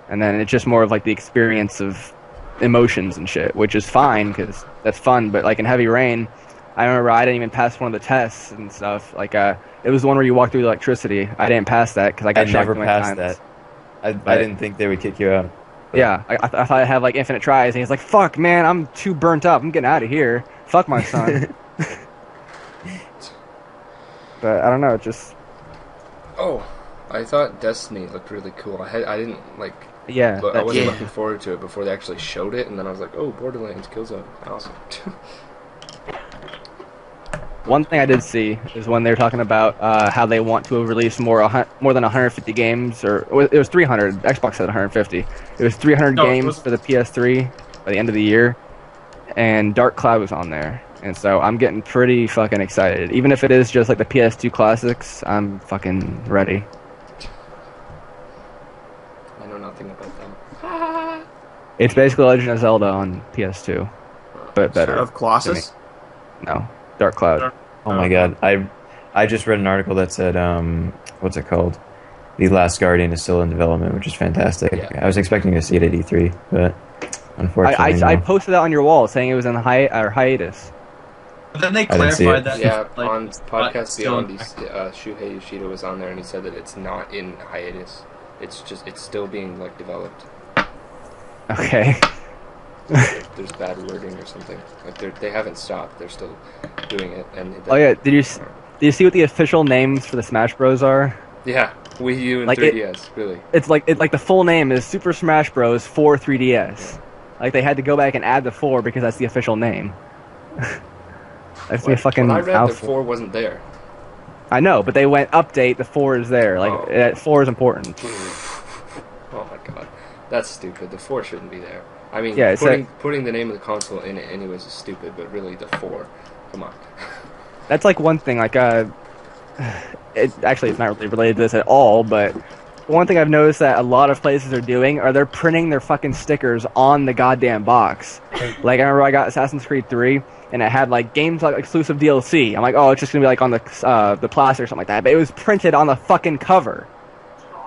And then it's just more of like the experience of emotions and shit, which is fine because that's fun. But like in Heavy Rain, I remember I didn't even pass one of the tests and stuff. Like, it was the one where you walk through the electricity. I didn't pass that because I got I shot never too many passed times. that. I didn't think they would kick you out. But Yeah, I thought I'd have like infinite tries, and he's like, "Fuck, man, I'm too burnt up. I'm getting out of here. Fuck my son." But I don't know. It just Oh, I thought Destiny looked really cool. I didn't like. yeah. I wasn't Yeah. looking forward to it before they actually showed it, and then I was like, "Oh, Borderlands Killzone, awesome." One thing I did see is when they were talking about how they want to release more than 150 games, or it was 300. Xbox said 150. It was 300 No, it games was- for the PS3 by the end of the year, and Dark Cloud was on there. And so I'm getting pretty fucking excited. Even if it is just like the PS2 classics, I'm fucking ready. I know nothing about them. It's basically Legend of Zelda on PS2, but better. Of Colossus. No, Dark Cloud. oh my god, I just read an article that said what's it called? The Last Guardian is still in development, which is fantastic. Yeah. I was expecting to see it at E3, but unfortunately, I no. posted that on your wall saying it was in hiatus. But then they I didn't see clarified it. that. Yeah, like, on it's Podcast still- Beyond, Shuhei Yoshida was on there, and he said that it's not in hiatus. It's still being like developed. Okay. There's bad wording or something. Like they haven't stopped. They're still doing it. And Oh yeah, did you see what the official names for the Smash Bros are? Yeah, Wii U and Like 3DS. Really. It's like the full name is Super Smash Bros. for 3DS. Like they had to go back and add the 4 because that's the official name. That's the fucking When I read that mouthful. 4 wasn't there. I know, but they went update. The 4 is there. Like Oh. 4 is important. Oh my god, that's stupid. The 4 shouldn't be there. I mean, Yeah, it's putting the name of the console in it anyways is stupid. But really, the 4, come on. That's like one thing. Like it's not really related to this at all, but one thing I've noticed that a lot of places are doing are they're printing their fucking stickers on the goddamn box. Like I remember I got Assassin's Creed 3 and it had like games like exclusive DLC. I'm like, oh, it's just gonna be like on the plastic or something like that. But it was printed on the fucking cover,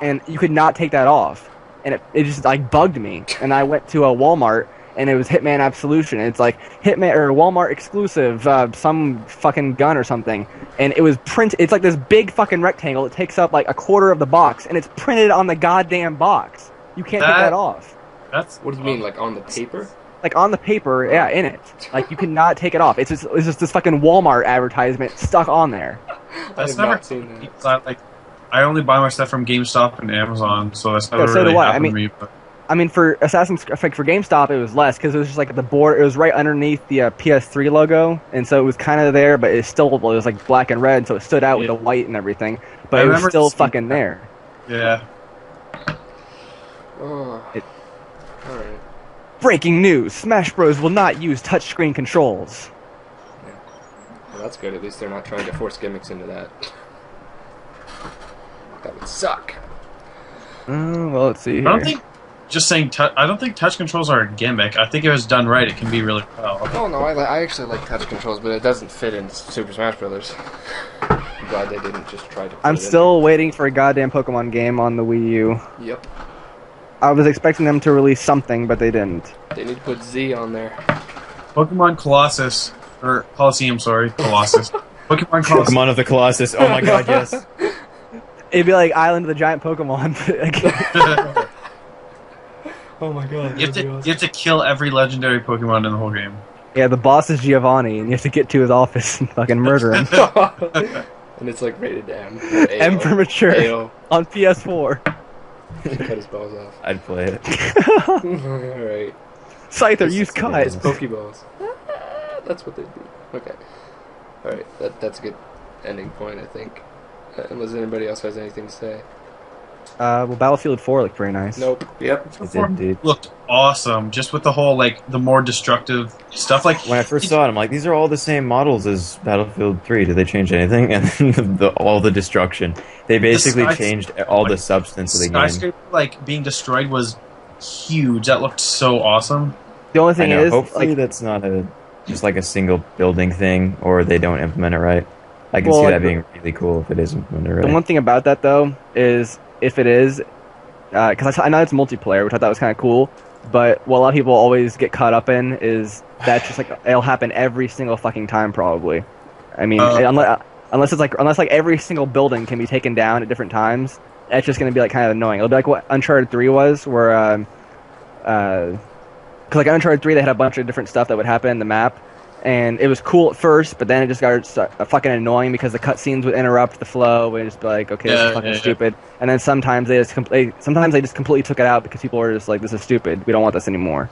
and you could not take that off. And it just like bugged me. And I went to a Walmart and it was Hitman Absolution. It's like Hitman or Walmart exclusive, some fucking gun or something. And it was printed. It's like this big fucking rectangle. It takes up like a quarter of the box, and it's printed on the goddamn box. You can't take that off. That's What do you mean, like on the paper? Like on the paper, yeah, in it. Like you cannot take it off. It's just this fucking Walmart advertisement stuck on there. That's have never not seen that. It's not like I only buy my stuff from GameStop and Amazon, so that's never Yeah, so really do I. I happened mean- to me. But I mean, for GameStop, it was less because it was just like the board. It was right underneath the PS3 logo, and so it was kind of there, but it was like black and red, so it stood out with the white and everything. But I it was remember still seeing fucking that. there. yeah, Oh, It- all right. Breaking news: Smash Bros. Will not use touchscreen controls. Well, that's good. At least they're not trying to force gimmicks into that. That would suck. Well, let's see I here. don't think just saying. I don't think touch controls are a gimmick. I think if it's done right, it can be really well. Oh no, I actually like touch controls, but it doesn't fit in Super Smash Brothers. I'm glad they didn't just try to. Put I'm it in. still waiting for a goddamn Pokemon game on the Wii U. Yep. I was expecting them to release something, but they didn't. They need to put Z on there. Pokemon Colossus or Colosseum, sorry, Colossus. Pokemon Colossus. Pokemon of the Colossus. Oh my god, yes. It'd be like Island of the Giant Pokemon. But like, Oh my god. You have to kill every legendary Pokemon in the whole game. yeah, the boss is Giovanni, and you have to get to his office and fucking murder him. And it's like rated M. M for mature AO. on PS4. Cut his balls off. I'd play it. Alright. Scyther, use cut. It's Pokeballs. That's what they do. Okay. Alright, that's a good ending point, I think. Unless anybody else has anything to say. Well, Battlefield 4 looked pretty nice. Nope. Yep. It did, dude. Looked awesome, just with the whole like the more destructive stuff. Like When I first saw it, I'm like, these are all the same models as Battlefield 3. Did they change anything? And then all the destruction. They basically sky- changed all the substance of the game. skyscraper like being destroyed was huge. That looked so awesome. The only I thing know. is, Hopefully like, that's not just like a single building thing, or they don't implement it right. I can Well, see like, that being really cool if it is implemented right. the one thing about that though is if it is, because I know it's multiplayer, which I thought was kind of cool. But what a lot of people always get caught up in is that's just like it'll happen every single fucking time probably. I mean, unless like every single building can be taken down at different times, that's just gonna be like kind of annoying. It'll be like what Uncharted 3 was, where because like Uncharted 3 they had a bunch of different stuff that would happen in the map, and it was cool at first, but then it just got fucking annoying because the cutscenes would interrupt the flow and just be like, okay, this is fucking stupid. And then sometimes they just completely took it out because people were just like, this is stupid. We don't want this anymore.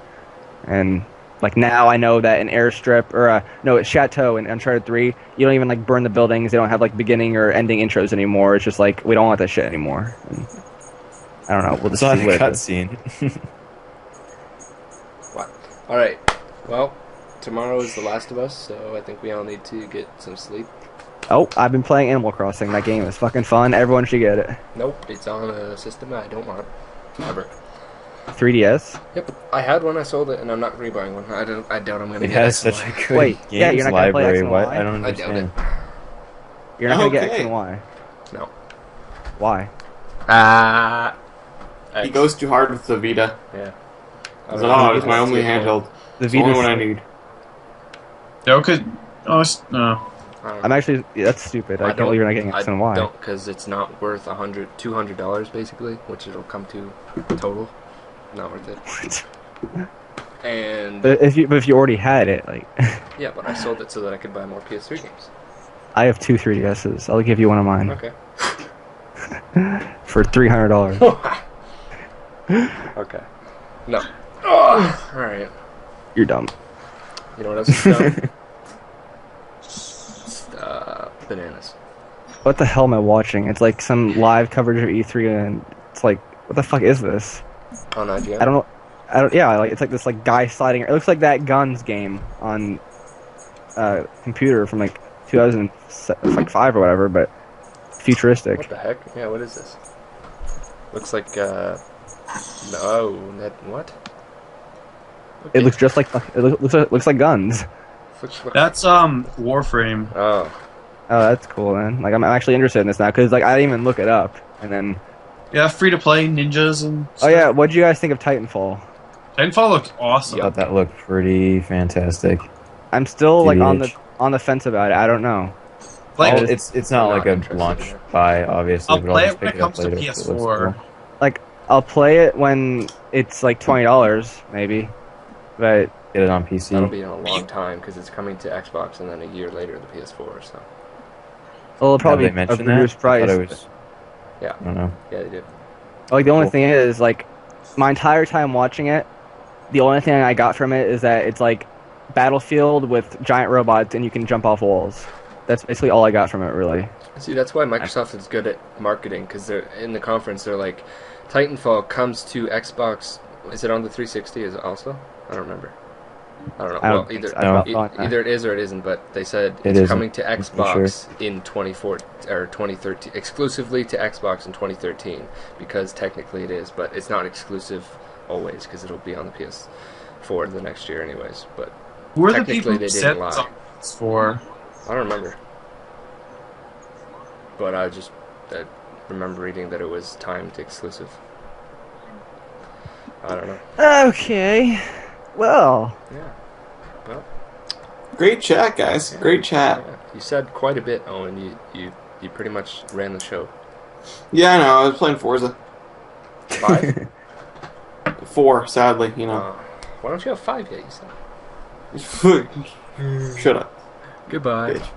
And like now I know that in Airstrip or no, it's Chateau in Uncharted 3, you don't even like burn the buildings. They don't have like beginning or ending intros anymore. It's just like we don't want that shit anymore. And I don't know. We'll just It's not see a what it is. cutscene. What? All right. Well, tomorrow is The Last of Us, so I think we all need to get some sleep. Oh, I've been playing Animal Crossing. That game is fucking fun. Everyone should get it. Nope, it's on a system I don't want. Ever. 3DS. Yep, I had one. I sold it, and I'm not rebuying one. I doubt I'm gonna It get has X and such a Y. good Wait, games yeah, you're not gonna play X library. and What? Y? I don't I doubt understand. You're not gonna get X Okay. and Y. No. Why? He goes too hard with the Vita. Yeah. He's like, oh, it's my only handheld. The It's the only Vita's- one I need. No, cause no. I'm actually that's stupid. I can't believe you're not getting X and Y. I don't, because it's not worth $200 basically, which it'll come to total. Not worth it. And But if you already had it, like yeah, but I sold it so that I could buy more PS3 games. I have 2 3DSs. I'll give you one of mine Okay. for $300. Okay. No. All right. You're dumb. You know what else is dumb? Bananas. What the hell am I watching? It's like some live coverage of E3, and it's like, what the fuck is this? On IGN. I don't know. Yeah, like it's like this like guy sliding. It looks like that Guns game on computer from like 2005 or whatever, but futuristic. What the heck? Yeah, what is this? Looks like no, that what? Okay. It looks just like looks like Guns. That's Warframe. Oh, Oh, that's cool, man. Like I'm actually interested in this now because like I didn't even look it up, and then Yeah, free to play ninjas and. oh yeah, what did you guys think of Titanfall? Titanfall looked awesome. I thought that looked pretty fantastic. I'm still like TBH. on the fence about it. I don't know. Like, Oh, it's not I'm like not a interested launch in it. buy, obviously. I'll but play just it when pick it comes to up later. It looks PS4. cool. Like I'll play it when it's like $20, maybe, but Get it on PC. that'll be in a long time because it's coming to Xbox and then a year later the PS4. So it'll Have probably they be a mentioned that? reduced I price. thought it was, yeah, I don't know. yeah, they did. Like the only Cool. thing is, like, my entire time watching it, the only thing I got from it is that it's like Battlefield with giant robots and you can jump off walls. That's basically all I got from it, really. See, that's why Microsoft is good at marketing because they're in the conference. They're like, Titanfall comes to Xbox. Is it on the 360? Is it also? I don't remember. I don't know. I don't Well, think either so. I don't know. either it is or it isn't. But they said It it's isn't, coming to that's for Xbox in 2013, exclusively to Xbox in 2013 because technically it is, but it's not exclusive always because it'll be on the PS4 the next year anyways. But who are the technically people they who didn't set lie. this for? I don't remember. But I remember reading that it was timed exclusive. I don't know. Okay. Well, Yeah. Well, Great chat, guys. Great chat. yeah. You said quite a bit, Owen. You pretty much ran the show. Yeah, I know. I was playing Forza. 5? 4, sadly, you know. Why don't you have 5 yet, you said? Shut up. Goodbye. Bitch.